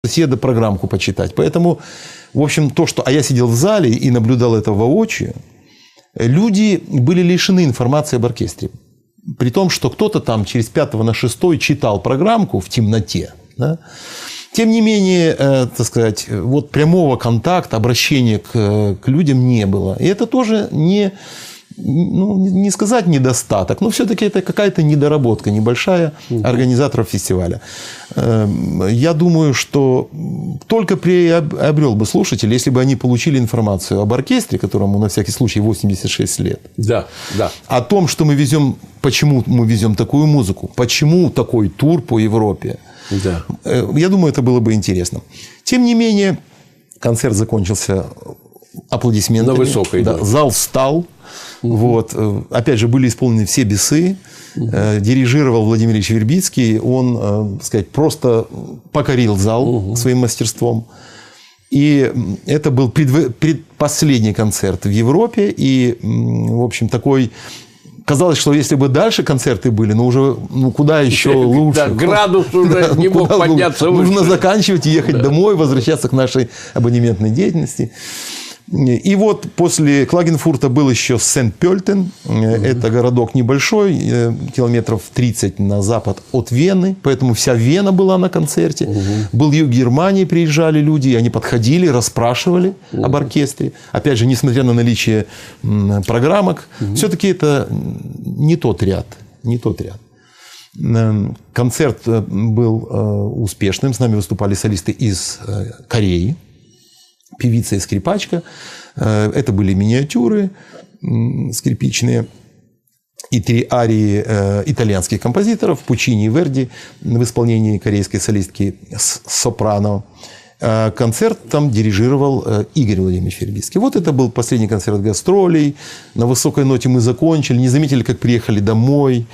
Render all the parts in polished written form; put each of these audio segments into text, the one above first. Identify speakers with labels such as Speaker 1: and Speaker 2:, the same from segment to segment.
Speaker 1: соседа программку почитать. Поэтому, в общем, то, что... А я сидел в зале и наблюдал это воочию. Люди были лишены информации об оркестре. При том, что кто-то там через 5 на 6 читал программку в темноте. Да? Тем не менее, так сказать, вот прямого контакта, обращения к людям не было. И это тоже не сказать недостаток, но все-таки это какая-то недоработка небольшая организаторов фестиваля. Я думаю, что только приобрел бы слушатель, если бы они получили информацию об оркестре, которому на всякий случай 86 лет.
Speaker 2: Да, да.
Speaker 1: О том, что мы везем, почему мы везем такую музыку, почему такой тур по Европе.
Speaker 2: Да.
Speaker 1: Я думаю, это было бы интересно. Тем не менее, концерт закончился аплодисментами.
Speaker 2: На высокой.
Speaker 1: Да, зал встал. Вот. Опять же, были исполнены все бесы. Дирижировал Владимир Ильич Вербицкий. Он, так сказать, просто покорил зал своим мастерством. И это был предпоследний концерт в Европе. И, в общем, такой... Казалось, что если бы дальше концерты были, но уже куда еще лучше.
Speaker 2: Да, градус уже не мог подняться выше.
Speaker 1: Нужно заканчивать и ехать домой, возвращаться к нашей абонементной деятельности. И вот после Клагенфурта был еще Сент-Пёльтен. Это городок небольшой, километров 30 на запад от Вены. Поэтому вся Вена была на концерте. Был юг Германии, приезжали люди, и они подходили, расспрашивали об оркестре. Опять же, несмотря на наличие программок, все-таки это не тот ряд. Не тот ряд. Концерт был успешным. С нами выступали солисты из Кореи. Певица и скрипачка. Это были миниатюры скрипичные. И 3 арии итальянских композиторов Пучини и Верди в исполнении корейской солистки сопрано. Концерт там дирижировал Игорь Владимирович Вербицкий. Вот это был последний концерт гастролей. На высокой ноте мы закончили. Не заметили, как приехали домой.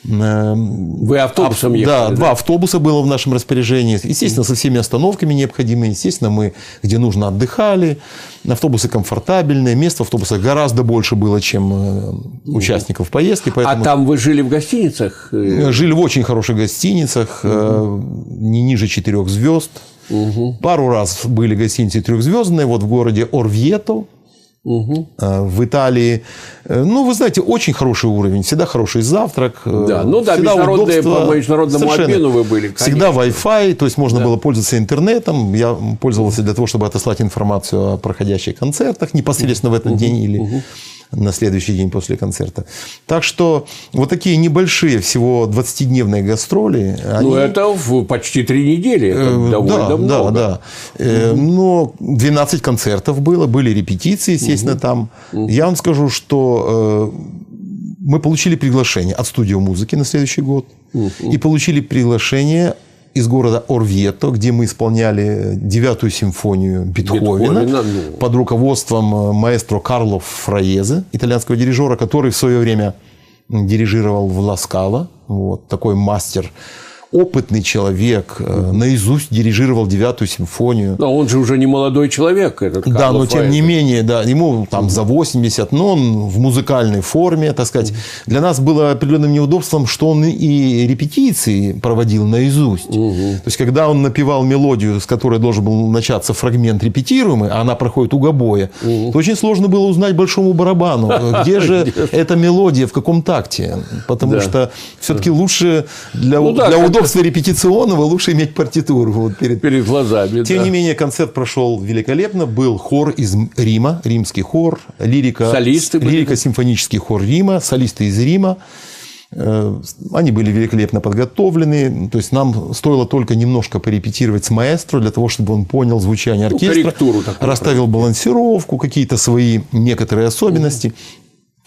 Speaker 2: Вы автобусом ехали?
Speaker 1: Да, 2 автобуса было в нашем распоряжении. Естественно, со всеми остановками необходимыми. Естественно, мы где нужно отдыхали. Автобусы комфортабельные. Мест в автобусах гораздо больше было, чем участников поездки. Поэтому...
Speaker 2: А там вы жили в гостиницах?
Speaker 1: Жили в очень хороших гостиницах. Не ниже 4 звезд. Пару раз были гостиницы 3-звездные. Вот в городе Орвьето. В Италии. Ну, вы знаете, очень хороший уровень. Всегда хороший завтрак.
Speaker 2: Да, ну да, международные, по международному обмену вы были. Конечно.
Speaker 1: Всегда Wi-Fi, то есть можно было пользоваться интернетом. Я пользовался для того, чтобы отослать информацию о проходящих концертах непосредственно в этот день или на следующий день после концерта. Так что вот такие небольшие, всего 20-дневные гастроли.
Speaker 2: Ну, это почти 3 недели. Это довольно много.
Speaker 1: Да. Но 12 концертов было, были репетиции, естественно, там. Я вам скажу, что мы получили приглашение от студии музыки на следующий год. И получили приглашение из города Орвьето, где мы исполняли 9-ю симфонию Бетховена под руководством маэстро Карло Фраезе, итальянского дирижера, который в свое время дирижировал в Ла Скала. Вот, такой мастер, опытный человек, наизусть дирижировал 9-ю симфонию.
Speaker 2: Но он же уже не молодой человек. Этот
Speaker 1: да, но тем не менее, да, ему там за 80, но он в музыкальной форме, так сказать. Для нас было определенным неудобством, что он и репетиции проводил наизусть. То есть, когда он напевал мелодию, с которой должен был начаться фрагмент репетируемый, а она проходит у гобоя, то очень сложно было узнать большому барабану, где же эта мелодия, в каком такте. Потому что все-таки лучше для удобства репетиционного лучше иметь партитуру вот перед
Speaker 2: глазами.
Speaker 1: Тем не менее, концерт прошел великолепно. Был хор из Рима, римский хор, лирико-симфонический хор Рима, солисты из Рима. Они были великолепно подготовлены. То есть, нам стоило только немножко порепетировать с маэстро для того, чтобы он понял звучание оркестра, расставил балансировку, какие-то свои некоторые особенности.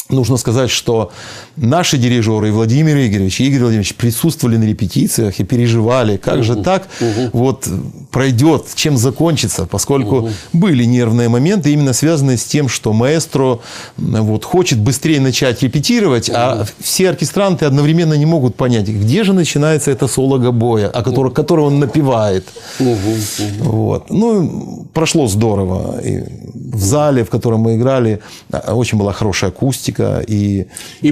Speaker 1: Нужно сказать, что наши дирижеры, и Владимир Игоревич, и Игорь Владимирович присутствовали на репетициях и переживали, как же так вот пройдет, чем закончится, поскольку были нервные моменты, именно связанные с тем, что маэстро вот, хочет быстрее начать репетировать, а все оркестранты одновременно не могут понять, где же начинается это соло гобоя, которое он напевает. Вот. Ну, прошло здорово. И в зале, в котором мы играли, очень была хорошая акустика. И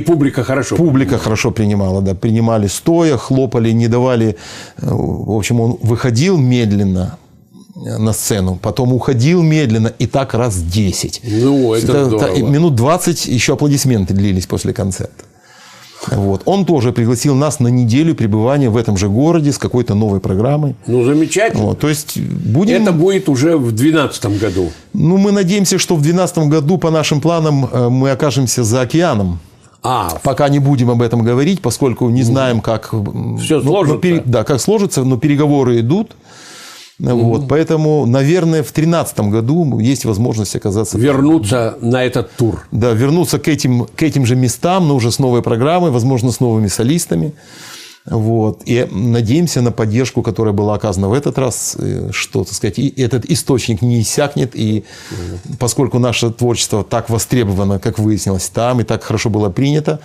Speaker 2: публика хорошо.
Speaker 1: Публика хорошо принимала, да. Принимали стоя, хлопали, не давали. В общем, он выходил медленно, на сцену, потом уходил медленно, и так раз 10.
Speaker 2: Ну, это здорово.
Speaker 1: Минут 20 еще аплодисменты длились после концерта. Вот. Он тоже пригласил нас на неделю пребывания в этом же городе с какой-то новой программой.
Speaker 2: Ну, замечательно.
Speaker 1: Вот. То есть будем...
Speaker 2: Это будет уже в 2012 году.
Speaker 1: Ну, мы надеемся, что в 2012 году, по нашим планам, мы окажемся за океаном. Пока не будем об этом говорить, поскольку не знаем, как...
Speaker 2: Все сложится.
Speaker 1: Да, как сложится, но переговоры идут. Вот, поэтому, наверное, в 2013 году есть возможность оказаться...
Speaker 2: Вернуться на этот тур.
Speaker 1: Да, вернуться к этим же местам, но уже с новой программой, возможно, с новыми солистами. Вот. И надеемся на поддержку, которая была оказана в этот раз, что, так сказать, и этот источник не иссякнет. И поскольку наше творчество так востребовано, как выяснилось там, и так хорошо было принято,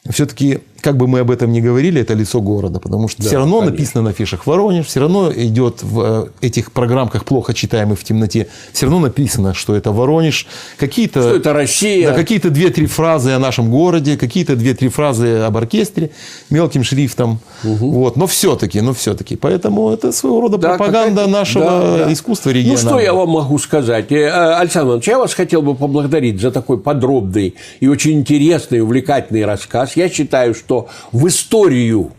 Speaker 1: все-таки, как бы мы об этом ни говорили, это лицо города, потому что все равно написано на афишах Воронеж, все равно идет в этих программках, плохо читаемых в темноте, все равно написано, что это Воронеж, что
Speaker 2: это Россия,
Speaker 1: да, какие-то 2-3 фразы о нашем городе, какие-то 2-3 фразы об оркестре мелким шрифтом, вот, но все-таки, поэтому это своего рода пропаганда нашего искусства регионального.
Speaker 2: Ну, что я вам могу сказать? Александр Иванович, я вас хотел бы поблагодарить за такой подробный и очень интересный, увлекательный рассказ. Я считаю, что в историю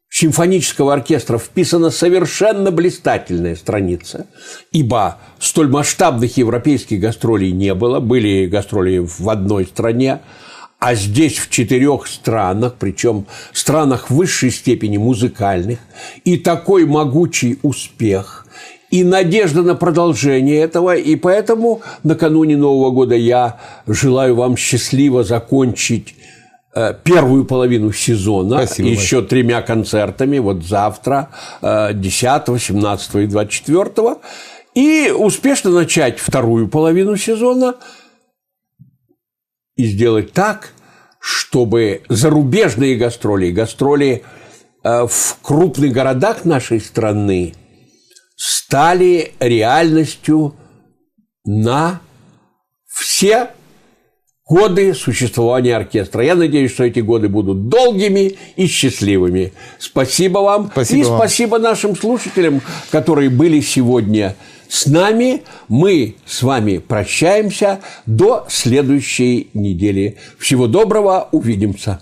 Speaker 2: симфонического оркестра вписана совершенно блистательная страница, ибо столь масштабных европейских гастролей не было. Были гастроли в одной стране, а здесь в 4 странах, причем странах высшей степени музыкальных, и такой могучий успех, и надежда на продолжение этого. И поэтому накануне Нового года я желаю вам счастливо закончить первую половину сезона.
Speaker 1: Спасибо,
Speaker 2: еще 3 концертами, вот завтра, 10, 17 и 24, и успешно начать вторую половину сезона и сделать так, чтобы зарубежные гастроли в крупных городах нашей страны стали реальностью на все годы существования оркестра. Я надеюсь, что эти годы будут долгими и счастливыми. Спасибо вам. Спасибо нашим слушателям, которые были сегодня с нами. Мы с вами прощаемся до следующей недели. Всего доброго. Увидимся.